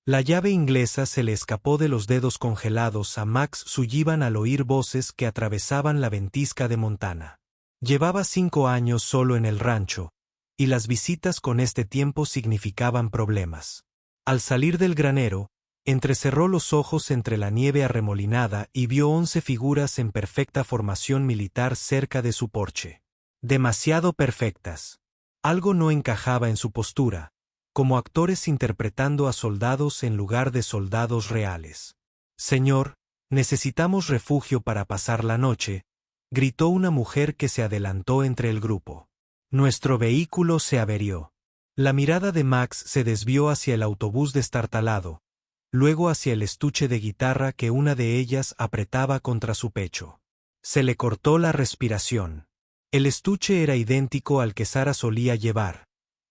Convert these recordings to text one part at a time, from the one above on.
La llave inglesa se le escapó de los dedos congelados a Max Sullivan al oír voces que atravesaban la ventisca de Montana. Llevaba 5 años solo en el rancho, y las visitas con este tiempo significaban problemas. Al salir del granero, entrecerró los ojos entre la nieve arremolinada y vio 11 figuras en perfecta formación militar cerca de su porche. Demasiado perfectas. Algo no encajaba en su postura, como actores interpretando a soldados en lugar de soldados reales. «Señor, necesitamos refugio para pasar la noche», gritó una mujer que se adelantó entre el grupo. «Nuestro vehículo se averió». La mirada de Max se desvió hacia el autobús destartalado, luego hacia el estuche de guitarra que una de ellas apretaba contra su pecho. Se le cortó la respiración. El estuche era idéntico al que Sara solía llevar,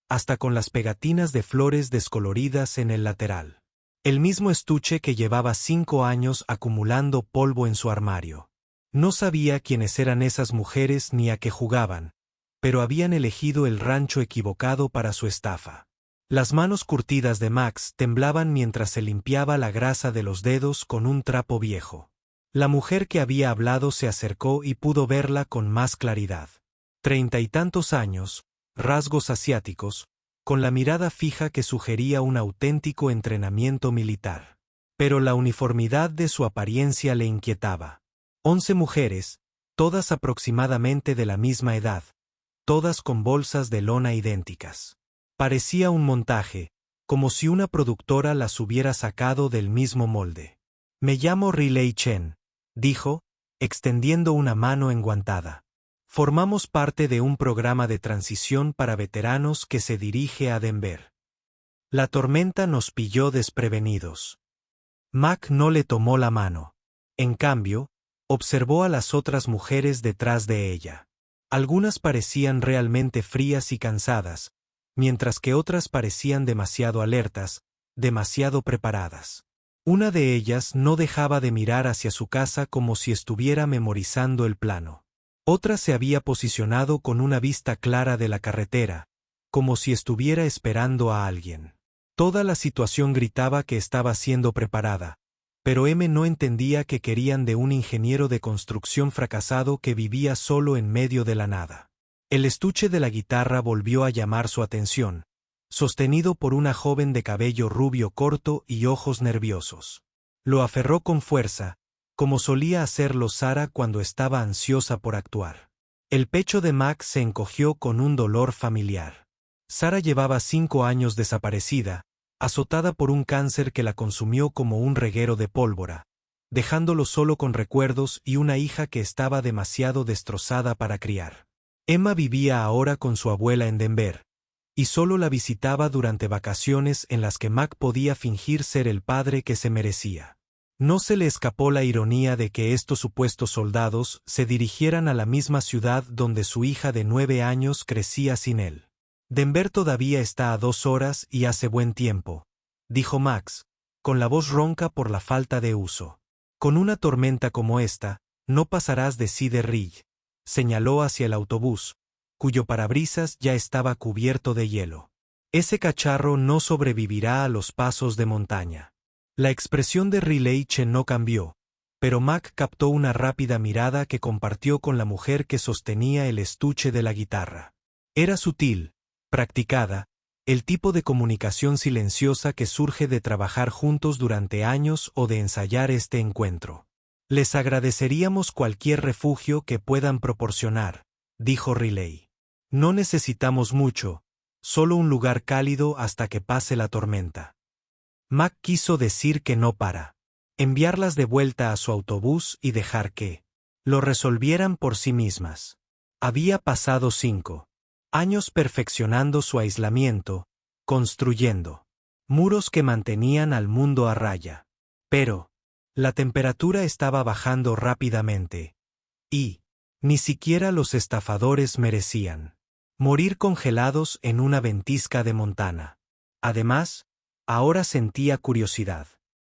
hasta con las pegatinas de flores descoloridas en el lateral. El mismo estuche que llevaba 5 años acumulando polvo en su armario. No sabía quiénes eran esas mujeres ni a qué jugaban, pero habían elegido el rancho equivocado para su estafa. Las manos curtidas de Max temblaban mientras se limpiaba la grasa de los dedos con un trapo viejo. La mujer que había hablado se acercó y pudo verla con más claridad. 30 y tantos años, rasgos asiáticos, con la mirada fija que sugería un auténtico entrenamiento militar. Pero la uniformidad de su apariencia le inquietaba. 11 mujeres, todas aproximadamente de la misma edad, todas con bolsas de lona idénticas. Parecía un montaje, como si una productora las hubiera sacado del mismo molde. «Me llamo Riley Chen», dijo, extendiendo una mano enguantada. «Formamos parte de un programa de transición para veteranos que se dirige a Denver. La tormenta nos pilló desprevenidos». Mac no le tomó la mano. En cambio, observó a las otras mujeres detrás de ella. Algunas parecían realmente frías y cansadas, mientras que otras parecían demasiado alertas, demasiado preparadas. Una de ellas no dejaba de mirar hacia su casa como si estuviera memorizando el plano. Otra se había posicionado con una vista clara de la carretera, como si estuviera esperando a alguien. Toda la situación gritaba que estaba siendo preparada, pero M no entendía que querían de un ingeniero de construcción fracasado que vivía solo en medio de la nada. El estuche de la guitarra volvió a llamar su atención, sostenido por una joven de cabello rubio corto y ojos nerviosos. Lo aferró con fuerza, como solía hacerlo Sara cuando estaba ansiosa por actuar. El pecho de Max se encogió con un dolor familiar. Sara llevaba 5 años desaparecida, azotada por un cáncer que la consumió como un reguero de pólvora, dejándolo solo con recuerdos y una hija que estaba demasiado destrozada para criar. Emma vivía ahora con su abuela en Denver, y solo la visitaba durante vacaciones en las que Mac podía fingir ser el padre que se merecía. No se le escapó la ironía de que estos supuestos soldados se dirigieran a la misma ciudad donde su hija de 9 años crecía sin él. «Denver todavía está a 2 horas y hace buen tiempo», dijo Max, con la voz ronca por la falta de uso. «Con una tormenta como esta, no pasarás de Cedar Ridge», señaló hacia el autobús, cuyo parabrisas ya estaba cubierto de hielo. «Ese cacharro no sobrevivirá a los pasos de montaña». La expresión de Riley Chen no cambió, pero Mac captó una rápida mirada que compartió con la mujer que sostenía el estuche de la guitarra. Era sutil, practicada, el tipo de comunicación silenciosa que surge de trabajar juntos durante años o de ensayar este encuentro. «Les agradeceríamos cualquier refugio que puedan proporcionar», dijo Riley. «No necesitamos mucho, solo un lugar cálido hasta que pase la tormenta». Mac quiso decir que no para enviarlas de vuelta a su autobús y dejar que lo resolvieran por sí mismas. Había pasado 5 años perfeccionando su aislamiento, construyendo muros que mantenían al mundo a raya. Pero la temperatura estaba bajando rápidamente, y ni siquiera los estafadores merecían morir congelados en una ventisca de Montana. Además, ahora sentía curiosidad.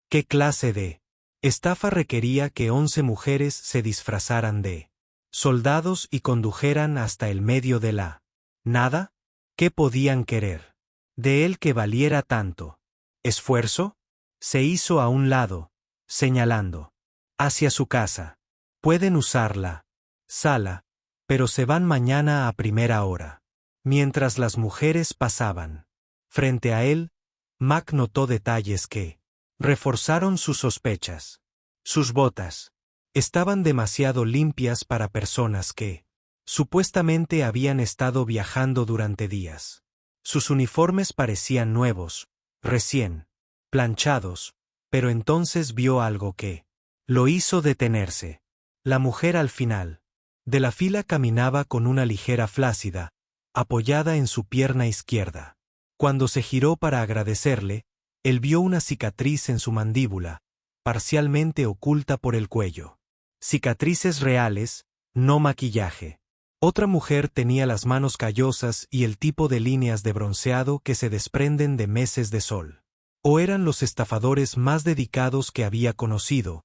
¿Qué clase de estafa requería que 11 mujeres se disfrazaran de soldados y condujeran hasta el medio de la nada? ¿Qué podían querer de él que valiera tanto esfuerzo? Se hizo a un lado, señalando hacia su casa. Pueden usarla sala, pero se van mañana a primera hora. Mientras las mujeres pasaban frente a él, Mac notó detalles que reforzaron sus sospechas. Sus botas estaban demasiado limpias para personas que supuestamente habían estado viajando durante días. Sus uniformes parecían nuevos, recién planchados, pero entonces vio algo que lo hizo detenerse. La mujer al final de la fila caminaba con una ligera flácida, apoyada en su pierna izquierda. Cuando se giró para agradecerle, él vio una cicatriz en su mandíbula, parcialmente oculta por el cuello. Cicatrices reales, no maquillaje. Otra mujer tenía las manos callosas y el tipo de líneas de bronceado que se desprenden de meses de sol. O eran los estafadores más dedicados que había conocido,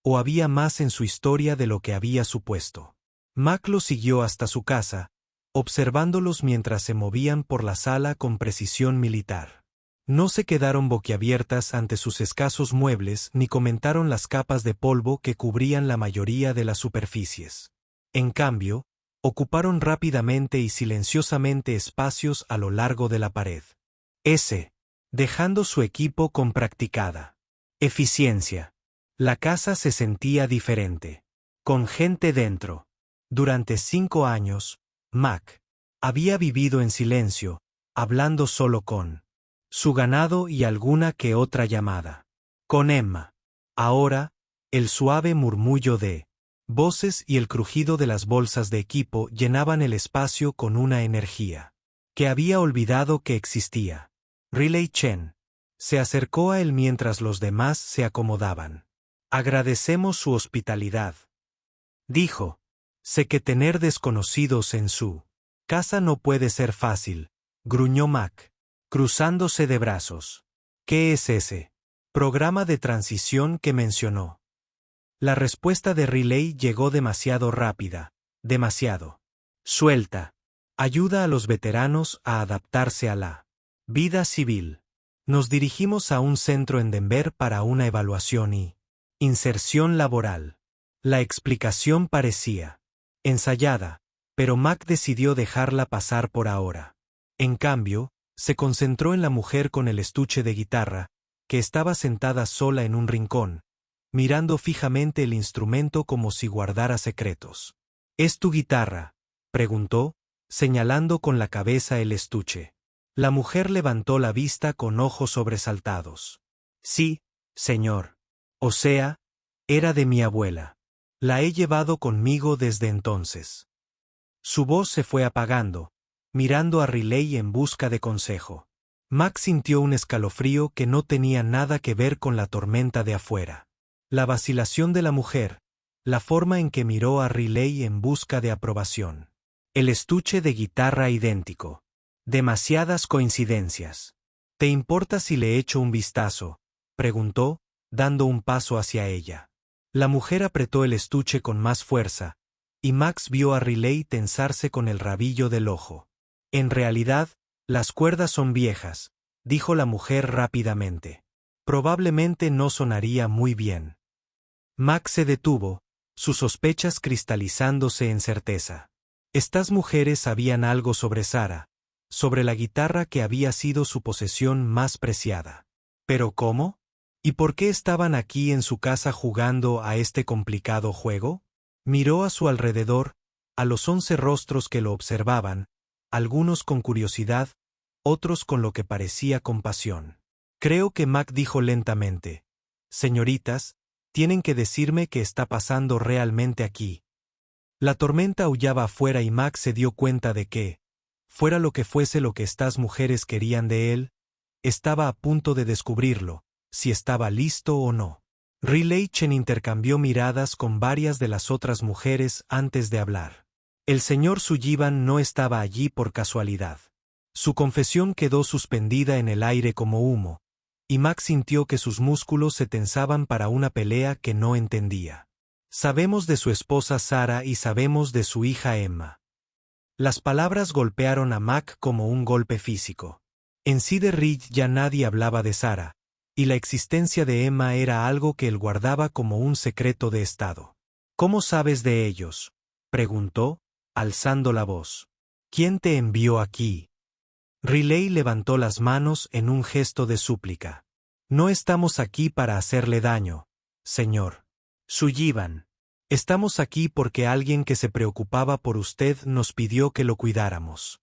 o había más en su historia de lo que había supuesto. Mac lo siguió hasta su casa, observándolos mientras se movían por la sala con precisión militar. No se quedaron boquiabiertas ante sus escasos muebles ni comentaron las capas de polvo que cubrían la mayoría de las superficies. En cambio, ocuparon rápidamente y silenciosamente espacios a lo largo de la pared. Dejando su equipo con practicada eficiencia. La casa se sentía diferente. Con gente dentro. Durante 5 años, Mac había vivido en silencio, hablando solo con su ganado y alguna que otra llamada. Con Emma. Ahora, el suave murmullo de voces y el crujido de las bolsas de equipo llenaban el espacio con una energía que había olvidado que existía. Riley Chen se acercó a él mientras los demás se acomodaban. Agradecemos su hospitalidad, dijo. Sé que tener desconocidos en su casa no puede ser fácil, gruñó Mac, cruzándose de brazos. ¿Qué es ese programa de transición que mencionó? La respuesta de Riley llegó demasiado rápida, demasiado suelta. Ayuda a los veteranos a adaptarse a la vida civil. Nos dirigimos a un centro en Denver para una evaluación y inserción laboral. La explicación parecía ensayada, pero Mac decidió dejarla pasar por ahora. En cambio, se concentró en la mujer con el estuche de guitarra, que estaba sentada sola en un rincón, mirando fijamente el instrumento como si guardara secretos. ¿Es tu guitarra?, preguntó, señalando con la cabeza el estuche. La mujer levantó la vista con ojos sobresaltados. Sí, señor. O sea, era de mi abuela. La he llevado conmigo desde entonces. Su voz se fue apagando, mirando a Riley en busca de consejo. Max sintió un escalofrío que no tenía nada que ver con la tormenta de afuera. La vacilación de la mujer, la forma en que miró a Riley en busca de aprobación. El estuche de guitarra idéntico. Demasiadas coincidencias. ¿Te importa si le echo un vistazo?, preguntó, dando un paso hacia ella. La mujer apretó el estuche con más fuerza, y Max vio a Riley tensarse con el rabillo del ojo. En realidad, las cuerdas son viejas, dijo la mujer rápidamente. Probablemente no sonaría muy bien. Max se detuvo, sus sospechas cristalizándose en certeza. Estas mujeres sabían algo sobre Sarah, sobre la guitarra que había sido su posesión más preciada. ¿Pero cómo? ¿Y por qué estaban aquí en su casa jugando a este complicado juego? Miró a su alrededor, a los 11 rostros que lo observaban, algunos con curiosidad, otros con lo que parecía compasión. Creo que Mac dijo lentamente: señoritas, tienen que decirme qué está pasando realmente aquí. La tormenta aullaba afuera y Mac se dio cuenta de que, fuera lo que fuese lo que estas mujeres querían de él, estaba a punto de descubrirlo, si estaba listo o no. Riley Chen intercambió miradas con varias de las otras mujeres antes de hablar. El señor Sullivan no estaba allí por casualidad. Su confesión quedó suspendida en el aire como humo, y Max sintió que sus músculos se tensaban para una pelea que no entendía. Sabemos de su esposa Sarah y sabemos de su hija Emma. Las palabras golpearon a Mac como un golpe físico. En Cedar Ridge ya nadie hablaba de Sarah, y la existencia de Emma era algo que él guardaba como un secreto de estado. ¿Cómo sabes de ellos?, preguntó, alzando la voz. ¿Quién te envió aquí? Riley levantó las manos en un gesto de súplica. No estamos aquí para hacerle daño, señor Sullivan. Estamos aquí porque alguien que se preocupaba por usted nos pidió que lo cuidáramos.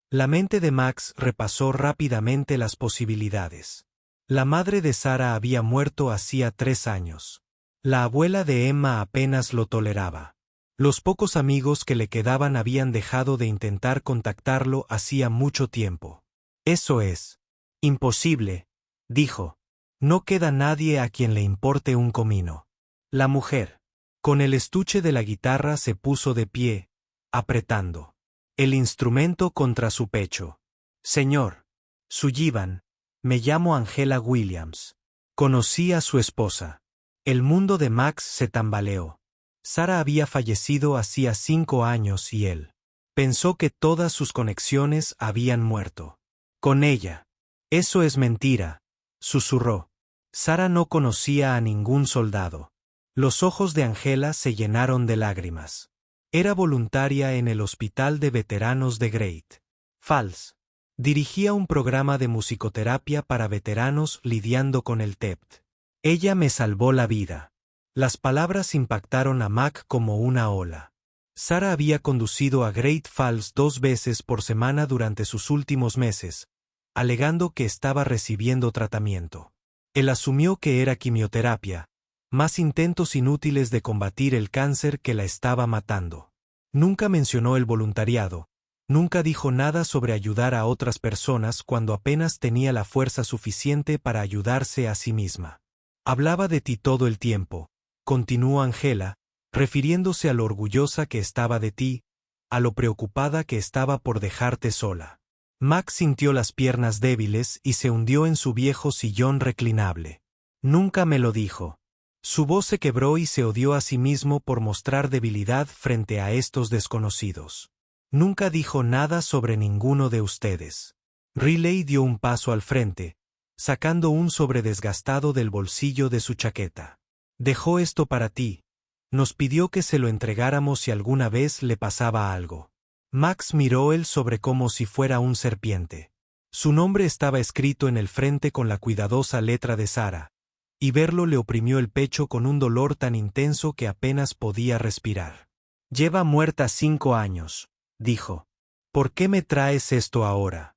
La mente de Max repasó rápidamente las posibilidades. La madre de Sara había muerto hacía 3 años. La abuela de Emma apenas lo toleraba. Los pocos amigos que le quedaban habían dejado de intentar contactarlo hacía mucho tiempo. Eso es imposible, dijo. No queda nadie a quien le importe un comino. La mujer, con el estuche de la guitarra, se puso de pie, apretando el instrumento contra su pecho. Señor Sullivan, me llamo Angela Williams. Conocí a su esposa. El mundo de Max se tambaleó. Sara había fallecido hacía 5 años y él pensó que todas sus conexiones habían muerto. Con ella. Eso es mentira, susurró. Sara no conocía a ningún soldado. Los ojos de Angela se llenaron de lágrimas. Era voluntaria en el Hospital de Veteranos de Great Falls. Dirigía un programa de musicoterapia para veteranos lidiando con el TEPT. Ella me salvó la vida. Las palabras impactaron a Mac como una ola. Sara había conducido a Great Falls 2 veces por semana durante sus últimos meses, alegando que estaba recibiendo tratamiento. Él asumió que era quimioterapia, más intentos inútiles de combatir el cáncer que la estaba matando. Nunca mencionó el voluntariado, nunca dijo nada sobre ayudar a otras personas cuando apenas tenía la fuerza suficiente para ayudarse a sí misma. Hablaba de ti todo el tiempo, continuó Angela, refiriéndose a lo orgullosa que estaba de ti, a lo preocupada que estaba por dejarte sola. Max sintió las piernas débiles y se hundió en su viejo sillón reclinable. Nunca me lo dijo. Su voz se quebró y se odió a sí mismo por mostrar debilidad frente a estos desconocidos. Nunca dijo nada sobre ninguno de ustedes. Riley dio un paso al frente, sacando un sobre desgastado del bolsillo de su chaqueta. Dejó esto para ti. Nos pidió que se lo entregáramos si alguna vez le pasaba algo. Max miró el sobre como si fuera un serpiente. Su nombre estaba escrito en el frente con la cuidadosa letra de Sara, y verlo le oprimió el pecho con un dolor tan intenso que apenas podía respirar. Lleva muerta 5 años, dijo. ¿Por qué me traes esto ahora?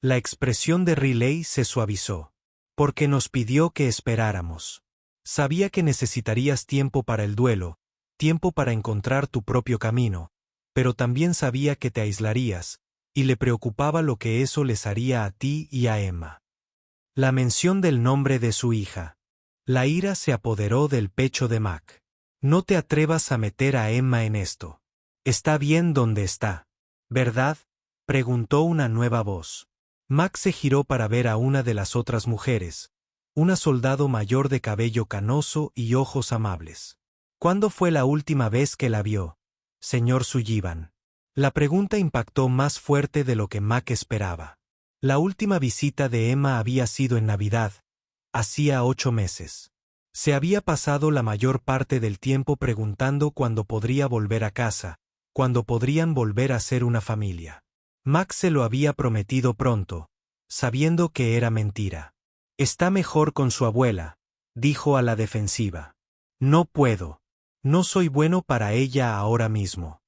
La expresión de Riley se suavizó. Porque nos pidió que esperáramos. Sabía que necesitarías tiempo para el duelo, tiempo para encontrar tu propio camino, pero también sabía que te aislarías, y le preocupaba lo que eso les haría a ti y a Emma. La mención del nombre de su hija. La ira se apoderó del pecho de Mac. No te atrevas a meter a Emma en esto. Está bien donde está, ¿verdad?, preguntó una nueva voz. Mac se giró para ver a una de las otras mujeres, una soldado mayor de cabello canoso y ojos amables. ¿Cuándo fue la última vez que la vio, señor Sullivan? La pregunta impactó más fuerte de lo que Mac esperaba. La última visita de Emma había sido en Navidad, hacía 8 meses. Se había pasado la mayor parte del tiempo preguntando cuándo podría volver a casa, cuándo podrían volver a ser una familia. Max se lo había prometido pronto, sabiendo que era mentira. Está mejor con su abuela, dijo a la defensiva. No puedo. No soy bueno para ella ahora mismo.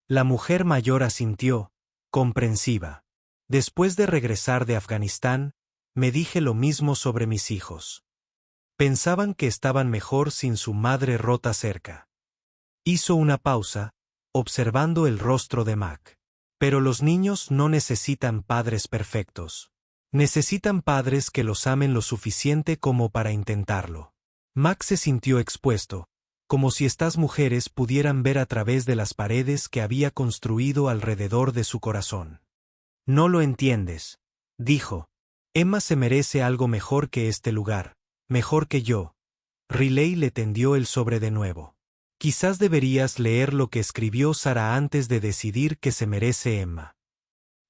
La mujer mayor asintió, comprensiva. Después de regresar de Afganistán, me dije lo mismo sobre mis hijos. Pensaban que estaban mejor sin su madre rota cerca. Hizo una pausa, observando el rostro de Mac. Pero los niños no necesitan padres perfectos. Necesitan padres que los amen lo suficiente como para intentarlo. Mac se sintió expuesto, como si estas mujeres pudieran ver a través de las paredes que había construido alrededor de su corazón. No lo entiendes, dijo. Emma se merece algo mejor que este lugar, mejor que yo. Riley le tendió el sobre de nuevo. Quizás deberías leer lo que escribió Sara antes de decidir que se merece Emma.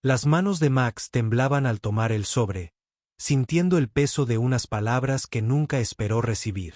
Las manos de Max temblaban al tomar el sobre, sintiendo el peso de unas palabras que nunca esperó recibir.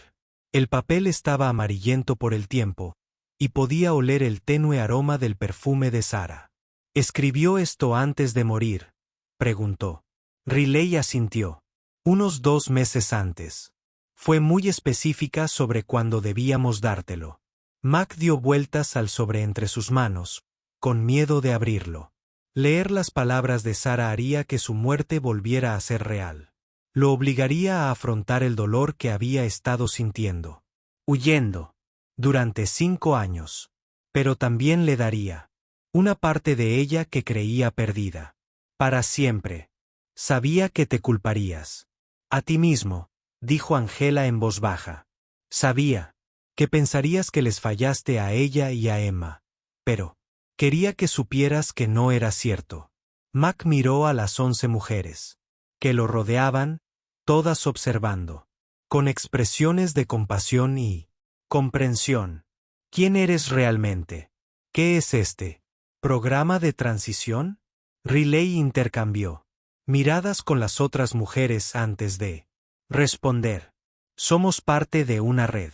El papel estaba amarillento por el tiempo, y podía oler el tenue aroma del perfume de Sara. ¿Escribió esto antes de morir?, preguntó. Riley asintió. Unos 2 meses antes. Fue muy específica sobre cuándo debíamos dártelo. Mac dio vueltas al sobre entre sus manos, con miedo de abrirlo. Leer las palabras de Sara haría que su muerte volviera a ser real. Lo obligaría a afrontar el dolor que había estado sintiendo. Huyendo. Durante 5 años. Pero también le daría una parte de ella que creía perdida. Para siempre. Sabía que te culparías. A ti mismo, dijo Angela en voz baja. Sabía que pensarías que les fallaste a ella y a Emma. Pero quería que supieras que no era cierto. Mac miró a las 11 mujeres que lo rodeaban, todas observando, con expresiones de compasión y comprensión. ¿Quién eres realmente? ¿Qué es este programa de transición? Riley intercambió miradas con las otras mujeres antes de responder. Somos parte de una red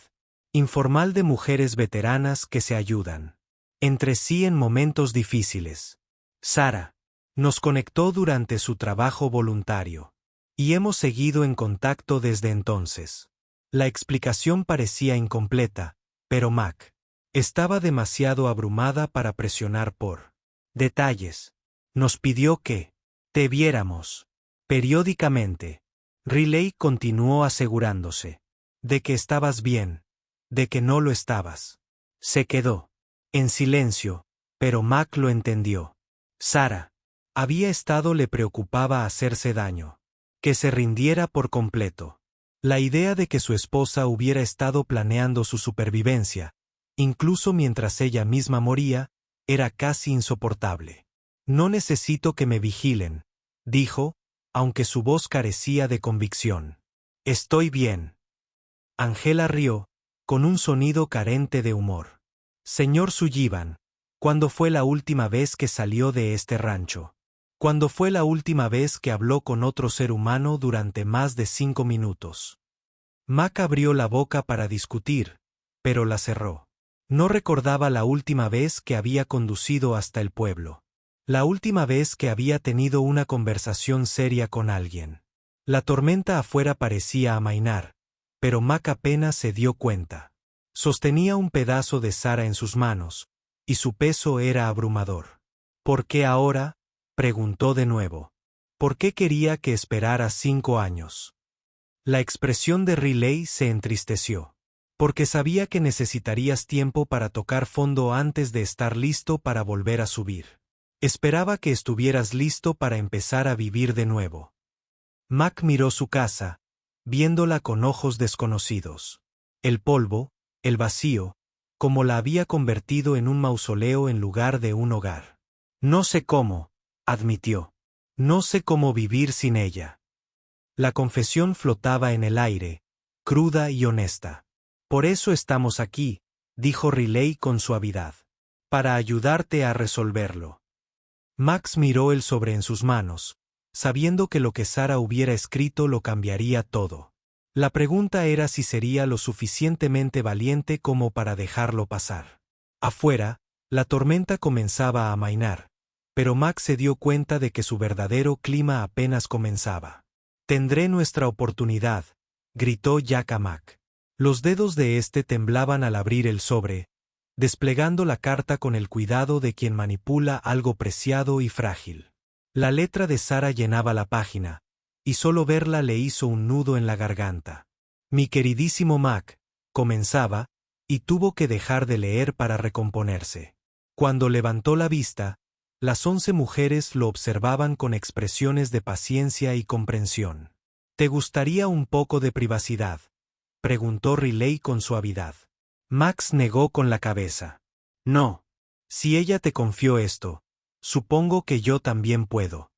informal de mujeres veteranas que se ayudan entre sí en momentos difíciles. Sara nos conectó durante su trabajo voluntario, y hemos seguido en contacto desde entonces. La explicación parecía incompleta, pero Mac estaba demasiado abrumada para presionar por detalles. Nos pidió que te viéramos periódicamente. Riley continuó asegurándose de que estabas bien, de que no lo estabas. Se quedó en silencio, pero Mac lo entendió. Sara le preocupaba hacerse daño, que se rindiera por completo. La idea de que su esposa hubiera estado planeando su supervivencia, incluso mientras ella misma moría, era casi insoportable. No necesito que me vigilen, dijo, aunque su voz carecía de convicción. Estoy bien. Angela rió, con un sonido carente de humor. Señor Sullivan, ¿cuándo fue la última vez que salió de este rancho? ¿Cuándo fue la última vez que habló con otro ser humano durante más de 5 minutos? Mac abrió la boca para discutir, pero la cerró. No recordaba la última vez que había conducido hasta el pueblo. La última vez que había tenido una conversación seria con alguien. La tormenta afuera parecía amainar, pero Mac apenas se dio cuenta. Sostenía un pedazo de Sara en sus manos, y su peso era abrumador. ¿Por qué ahora?, preguntó de nuevo. ¿Por qué quería que esperara 5 años? La expresión de Riley se entristeció. Porque sabía que necesitarías tiempo para tocar fondo antes de estar listo para volver a subir. Esperaba que estuvieras listo para empezar a vivir de nuevo. Mac miró su casa, viéndola con ojos desconocidos. El polvo, el vacío, como la había convertido en un mausoleo en lugar de un hogar. No sé cómo, admitió. No sé cómo vivir sin ella. La confesión flotaba en el aire, cruda y honesta. Por eso estamos aquí, dijo Riley con suavidad. Para ayudarte a resolverlo. Max miró el sobre en sus manos, sabiendo que lo que Sara hubiera escrito lo cambiaría todo. La pregunta era si sería lo suficientemente valiente como para dejarlo pasar. Afuera, la tormenta comenzaba a amainar, pero Max se dio cuenta de que su verdadero clima apenas comenzaba. Tendré nuestra oportunidad, gritó Jack a Mac. Los dedos de este temblaban al abrir el sobre, desplegando la carta con el cuidado de quien manipula algo preciado y frágil. La letra de Sara llenaba la página, y solo verla le hizo un nudo en la garganta. Mi queridísimo Mac, comenzaba, y tuvo que dejar de leer para recomponerse. Cuando levantó la vista, las 11 mujeres lo observaban con expresiones de paciencia y comprensión. ¿Te gustaría un poco de privacidad?, preguntó Riley con suavidad. Max negó con la cabeza. No. Si ella te confió esto, supongo que yo también puedo.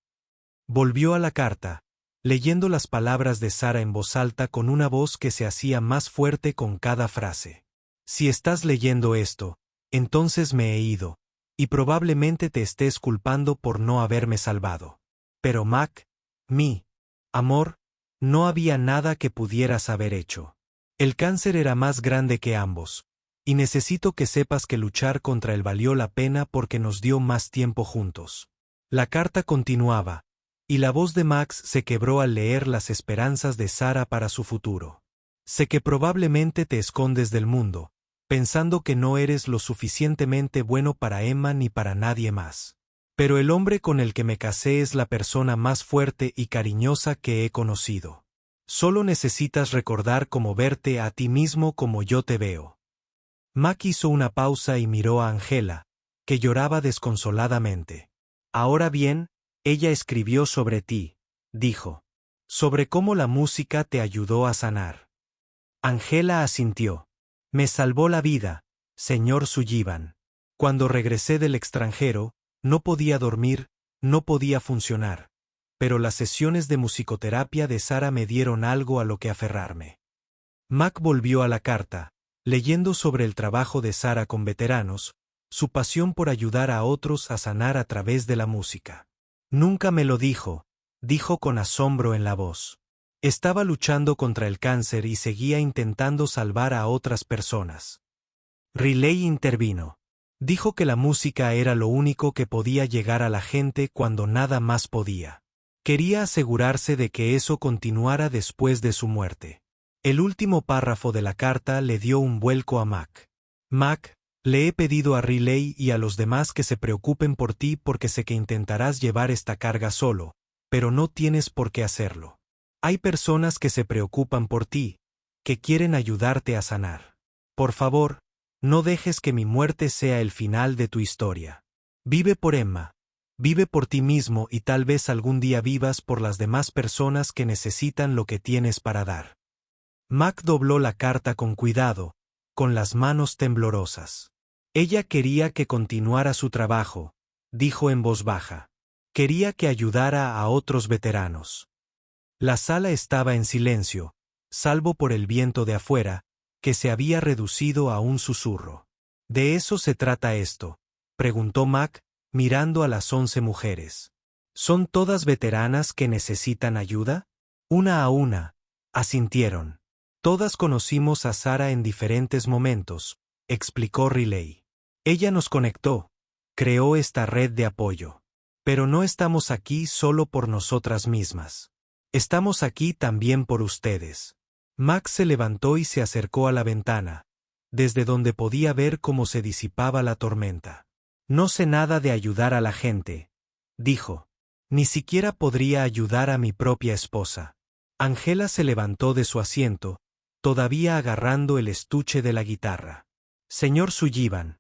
Volvió a la carta, leyendo las palabras de Sara en voz alta con una voz que se hacía más fuerte con cada frase. Si estás leyendo esto, entonces me he ido, y probablemente te estés culpando por no haberme salvado. Pero Mac, mi amor, No había nada que pudieras haber hecho. El cáncer era más grande que ambos. Y necesito que sepas que luchar contra él valió la pena porque nos dio más tiempo juntos. La carta continuaba, y la voz de Max se quebró al leer las esperanzas de Sara para su futuro. Sé que probablemente te escondes del mundo, pensando que no eres lo suficientemente bueno para Emma ni para nadie más. Pero el hombre con el que me casé es la persona más fuerte y cariñosa que he conocido. Solo necesitas recordar cómo verte a ti mismo como yo te veo. Mac hizo una pausa y miró a Angela, que lloraba desconsoladamente. Ahora bien, ella escribió sobre ti, dijo. Sobre cómo la música te ayudó a sanar. Angela asintió. Me salvó la vida, señor Sullivan. Cuando regresé del extranjero, no podía dormir, no podía funcionar. Pero las sesiones de musicoterapia de Sara me dieron algo a lo que aferrarme. Mac volvió a la carta, leyendo sobre el trabajo de Sara con veteranos, su pasión por ayudar a otros a sanar a través de la música. Nunca me lo dijo con asombro en la voz. Estaba luchando contra el cáncer y seguía intentando salvar a otras personas. Riley intervino. Dijo que la música era lo único que podía llegar a la gente cuando nada más podía. Quería asegurarse de que eso continuara después de su muerte. El último párrafo de la carta le dio un vuelco a Mac. Mac, le he pedido a Riley y a los demás que se preocupen por ti porque sé que intentarás llevar esta carga solo, pero no tienes por qué hacerlo. Hay personas que se preocupan por ti, que quieren ayudarte a sanar. Por favor, no dejes que mi muerte sea el final de tu historia. Vive por Emma, vive por ti mismo y tal vez algún día vivas por las demás personas que necesitan lo que tienes para dar. Mac dobló la carta con cuidado, con las manos temblorosas. Ella quería que continuara su trabajo, dijo en voz baja. Quería que ayudara a otros veteranos. La sala estaba en silencio, salvo por el viento de afuera, que se había reducido a un susurro. ¿De eso se trata esto?, preguntó Mac, mirando a las 11 mujeres. ¿Son todas veteranas que necesitan ayuda? Una a una, asintieron. Todas conocimos a Sara en diferentes momentos, explicó Riley. Ella nos conectó, creó esta red de apoyo. Pero no estamos aquí solo por nosotras mismas. Estamos aquí también por ustedes. Max se levantó y se acercó a la ventana, desde donde podía ver cómo se disipaba la tormenta. No sé nada de ayudar a la gente, dijo. Ni siquiera podría ayudar a mi propia esposa. Angela se levantó de su asiento, todavía agarrando el estuche de la guitarra. Señor Sullivan,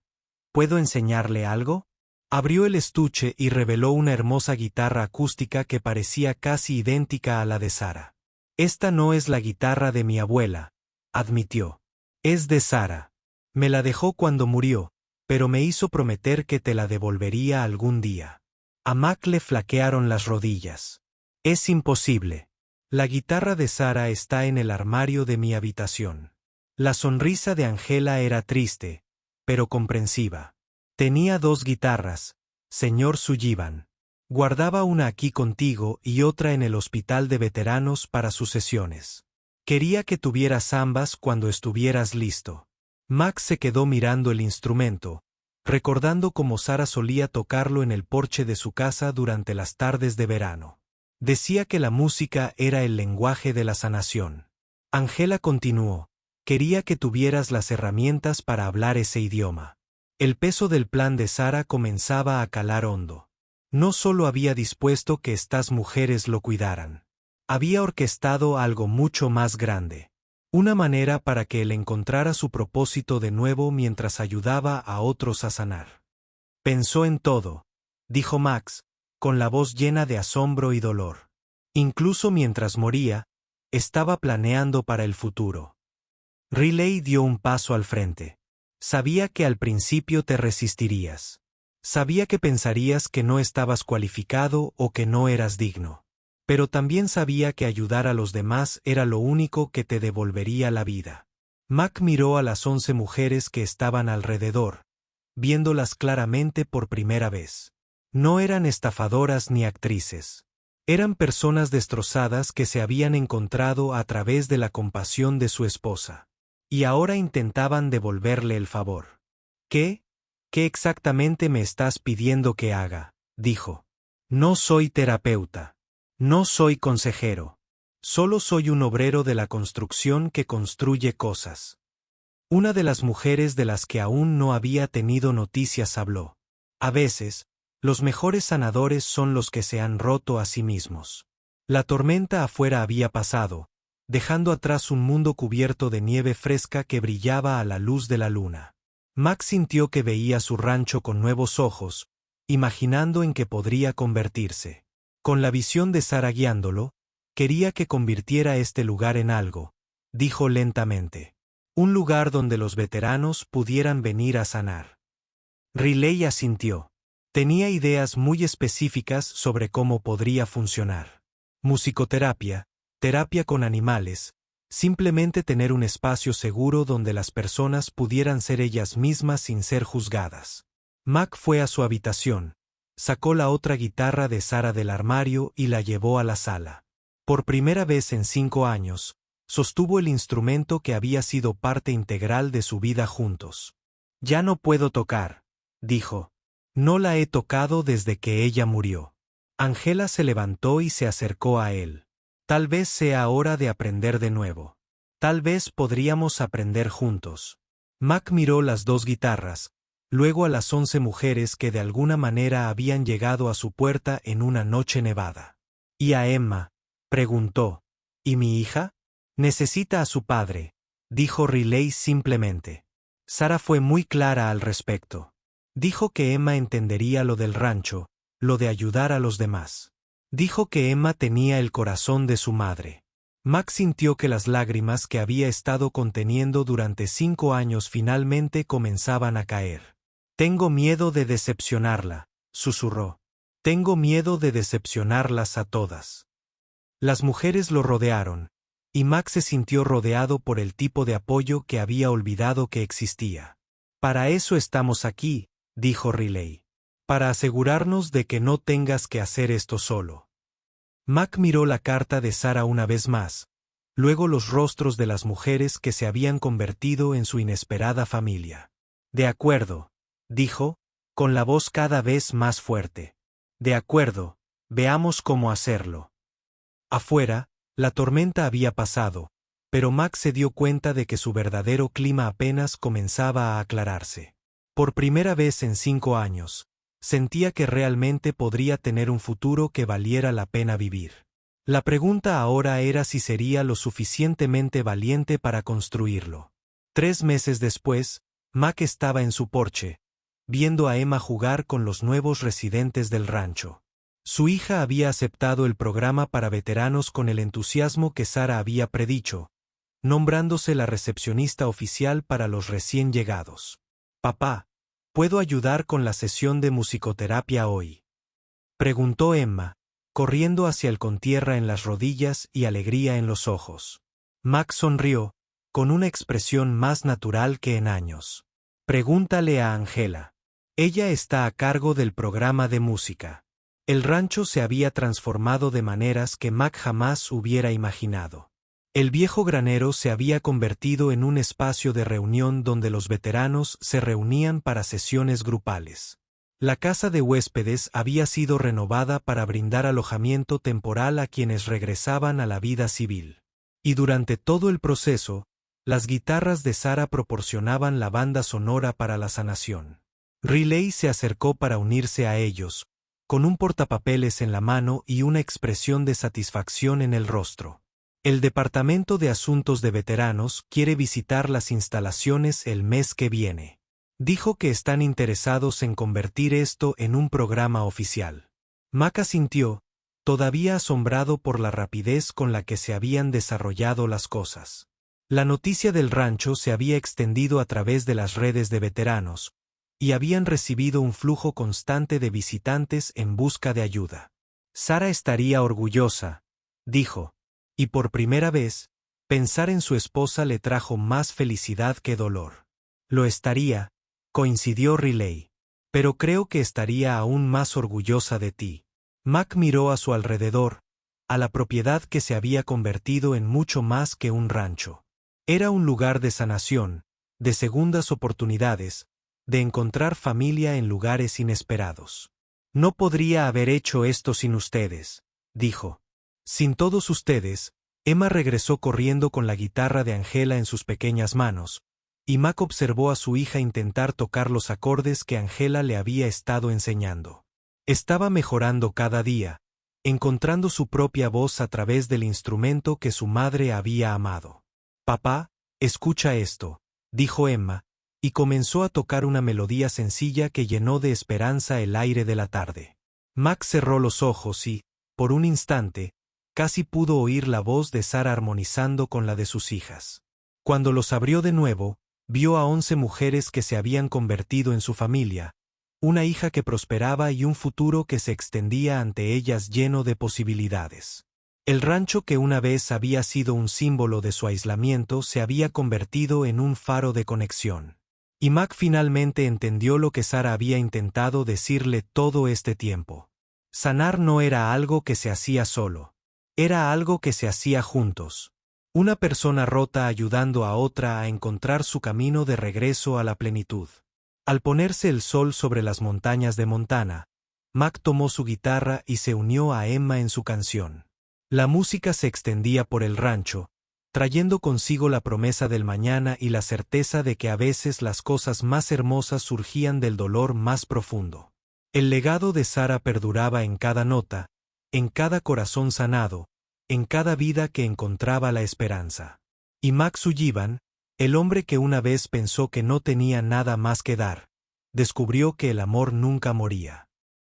¿puedo enseñarle algo? Abrió el estuche y reveló una hermosa guitarra acústica que parecía casi idéntica a la de Sara. Esta no es la guitarra de mi abuela, admitió. Es de Sara. Me la dejó cuando murió, pero me hizo prometer que te la devolvería algún día. A Mac le flaquearon las rodillas. Es imposible. La guitarra de Sara está en el armario de mi habitación. La sonrisa de Angela era triste, pero comprensiva. Tenía 2 guitarras, señor Sullivan. Guardaba una aquí contigo y otra en el hospital de veteranos para sus sesiones. Quería que tuvieras ambas cuando estuvieras listo. Max se quedó mirando el instrumento, recordando cómo Sara solía tocarlo en el porche de su casa durante las tardes de verano. Decía que la música era el lenguaje de la sanación. Angela continuó. Quería que tuvieras las herramientas para hablar ese idioma. El peso del plan de Sara comenzaba a calar hondo. No solo había dispuesto que estas mujeres lo cuidaran. Había orquestado algo mucho más grande. Una manera para que él encontrara su propósito de nuevo mientras ayudaba a otros a sanar. Pensó en todo, dijo Max, con la voz llena de asombro y dolor. Incluso mientras moría, estaba planeando para el futuro. Riley dio un paso al frente. Sabía que al principio te resistirías. Sabía que pensarías que no estabas cualificado o que no eras digno. Pero también sabía que ayudar a los demás era lo único que te devolvería la vida. Mac miró a las 11 mujeres que estaban alrededor, viéndolas claramente por primera vez. No eran estafadoras ni actrices. Eran personas destrozadas que se habían encontrado a través de la compasión de su esposa. Y ahora intentaban devolverle el favor. ¿Qué? ¿Qué exactamente me estás pidiendo que haga?, dijo. No soy terapeuta. No soy consejero. Solo soy un obrero de la construcción que construye cosas. Una de las mujeres de las que aún no había tenido noticias habló. A veces, los mejores sanadores son los que se han roto a sí mismos. La tormenta afuera había pasado, dejando atrás un mundo cubierto de nieve fresca que brillaba a la luz de la luna. Mac sintió que veía su rancho con nuevos ojos, imaginando en qué podría convertirse. Con la visión de Sara guiándolo, quería que convirtiera este lugar en algo, dijo lentamente. Un lugar donde los veteranos pudieran venir a sanar. Riley asintió. Tenía ideas muy específicas sobre cómo podría funcionar. Musicoterapia, terapia con animales, simplemente tener un espacio seguro donde las personas pudieran ser ellas mismas sin ser juzgadas. Mac fue a su habitación, sacó la otra guitarra de Sara del armario y la llevó a la sala. Por primera vez en 5 años, sostuvo el instrumento que había sido parte integral de su vida juntos. Ya no puedo tocar, dijo. No la he tocado desde que ella murió. Angela se levantó y se acercó a él. Tal vez sea hora de aprender de nuevo. Tal vez podríamos aprender juntos. Mac miró las 2 guitarras, luego a las 11 mujeres que de alguna manera habían llegado a su puerta en una noche nevada. ¿Y a Emma?, preguntó. ¿Y mi hija? Necesita a su padre, dijo Riley simplemente. Sara fue muy clara al respecto. Dijo que Emma entendería lo del rancho, lo de ayudar a los demás. Dijo que Emma tenía el corazón de su madre. Mac sintió que las lágrimas que había estado conteniendo durante 5 años finalmente comenzaban a caer. Tengo miedo de decepcionarla, susurró. Tengo miedo de decepcionarlas a todas. Las mujeres lo rodearon, y Mac se sintió rodeado por el tipo de apoyo que había olvidado que existía. Para eso estamos aquí, dijo Riley. Para asegurarnos de que no tengas que hacer esto solo. Mac miró la carta de Sara una vez más, luego los rostros de las mujeres que se habían convertido en su inesperada familia. De acuerdo, dijo, con la voz cada vez más fuerte. De acuerdo, veamos cómo hacerlo. Afuera, la tormenta había pasado, pero Mac se dio cuenta de que su verdadero clima apenas comenzaba a aclararse. Por primera vez en 5 años, sentía que realmente podría tener un futuro que valiera la pena vivir. La pregunta ahora era si sería lo suficientemente valiente para construirlo. 3 meses después, Mac estaba en su porche, viendo a Emma jugar con los nuevos residentes del rancho. Su hija había aceptado el programa para veteranos con el entusiasmo que Sara había predicho, nombrándose la recepcionista oficial para los recién llegados. Papá, ¿puedo ayudar con la sesión de musicoterapia hoy?, preguntó Emma, corriendo hacia el con tierra en las rodillas y alegría en los ojos. Mac sonrió, con una expresión más natural que en años. Pregúntale a Angela. Ella está a cargo del programa de música. El rancho se había transformado de maneras que Mac jamás hubiera imaginado. El viejo granero se había convertido en un espacio de reunión donde los veteranos se reunían para sesiones grupales. La casa de huéspedes había sido renovada para brindar alojamiento temporal a quienes regresaban a la vida civil. Y durante todo el proceso, las guitarras de Sara proporcionaban la banda sonora para la sanación. Riley se acercó para unirse a ellos, con un portapapeles en la mano y una expresión de satisfacción en el rostro. El Departamento de Asuntos de Veteranos quiere visitar las instalaciones el mes que viene. Dijo que están interesados en convertir esto en un programa oficial. Mac asintió, todavía asombrado por la rapidez con la que se habían desarrollado las cosas. La noticia del rancho se había extendido a través de las redes de veteranos, y habían recibido un flujo constante de visitantes en busca de ayuda. Sara estaría orgullosa, dijo, y por primera vez, pensar en su esposa le trajo más felicidad que dolor. Lo estaría, coincidió Riley, pero creo que estaría aún más orgullosa de ti. Mac miró a su alrededor, a la propiedad que se había convertido en mucho más que un rancho. Era un lugar de sanación, de segundas oportunidades, de encontrar familia en lugares inesperados. No podría haber hecho esto sin ustedes, dijo. Sin todos ustedes, Emma regresó corriendo con la guitarra de Angela en sus pequeñas manos, y Mac observó a su hija intentar tocar los acordes que Angela le había estado enseñando. Estaba mejorando cada día, encontrando su propia voz a través del instrumento que su madre había amado. Papá, escucha esto, dijo Emma, y comenzó a tocar una melodía sencilla que llenó de esperanza el aire de la tarde. Mac cerró los ojos y, por un instante, casi pudo oír la voz de Sara armonizando con la de sus hijas. Cuando los abrió de nuevo, vio a 11 mujeres que se habían convertido en su familia, una hija que prosperaba y un futuro que se extendía ante ellas lleno de posibilidades. El rancho que una vez había sido un símbolo de su aislamiento se había convertido en un faro de conexión. Y Mac finalmente entendió lo que Sara había intentado decirle todo este tiempo. Sanar no era algo que se hacía solo. Era algo que se hacía juntos. Una persona rota ayudando a otra a encontrar su camino de regreso a la plenitud. Al ponerse el sol sobre las montañas de Montana, Mac tomó su guitarra y se unió a Emma en su canción. La música se extendía por el rancho, trayendo consigo la promesa del mañana y la certeza de que a veces las cosas más hermosas surgían del dolor más profundo. El legado de Sara perduraba en cada nota, en cada corazón sanado, en cada vida que encontraba la esperanza. Y Mac Sullivan, el hombre que una vez pensó que no tenía nada más que dar, descubrió que el amor nunca moría.